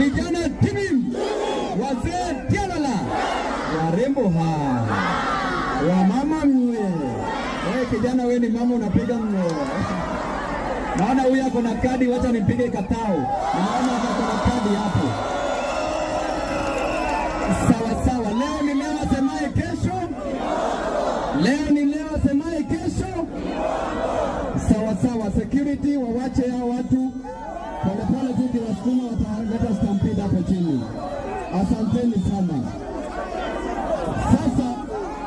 vijana timim, wazee tialala, warembo wamama mwe. Wewe kijana, wewe ni mama unapiga mwe. Naona huyu ako na kadi, wacha nipige katao. Naona ako na kadi hapo. Sawa sawa, leo ni leo, asemaye kesho. Leo ni leo, asemaye kesho. Sawa sawa, security wawache hao watu. Polepole tu kiwasukuma wataleta stampede hapo chini. Asanteni sana. Sasa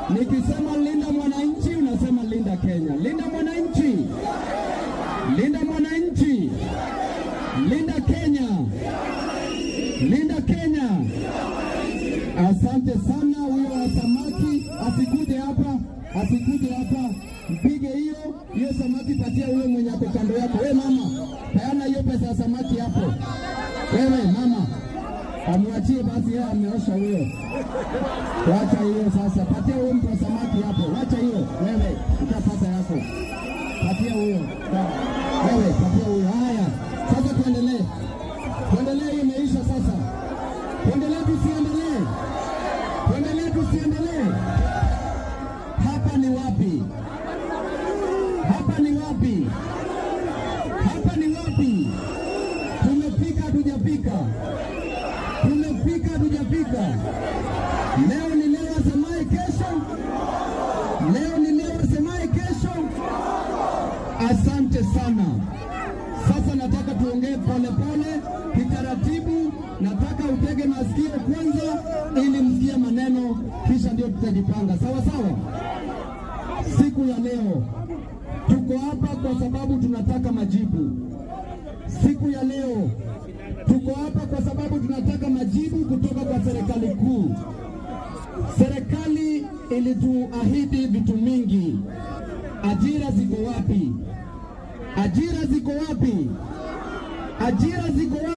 nikisema linda mwananchi, unasema linda Kenya. Linda mwananchi. Linda mwananchi. Linda Kenya. Linda Kenya. Asante sana. Huyo wa samaki asikuje hapa, asikuje hapa. Mpige hiyo samaki, patia huyo mwenye ako kando yako. Wewe mama, peana hiyo pesa ya samaki hapo. Wewe mama, amwachie basi, yeye ameosha huyo. Wacha hiyo sasa, patia huyo mtu wa samaki hapo. Wacha hiyo, wewe utapata yako. Patia huyo. Wewe patia huyo. Haya, sasa tuendelee. Tuendelee, hii imeisha sasa. Tuendelee tusiendelee? Tuendelee tusiendelee? Hapa ni wapi? Hapa ni wapi? Hapa ni wapi? Tumepika hatujapika? Tumepika hatujapika? Leo ni leo, asemaye kesho. Leo ni leo, asemaye kesho. Asante sana. Sasa nataka tuongee polepole, kitaratibu. Nataka utege masikio kwanza ili msikie maneno, kisha ndio tutajipanga. Sawa sawa? Siku ya leo tuko hapa kwa sababu tunataka majibu. Siku ya leo tuko hapa kwa sababu tunataka majibu kutoka kwa serikali kuu. Serikali ilituahidi vitu mingi. Ajira ziko wapi? Ajira ziko wapi? Ajira ziko wapi?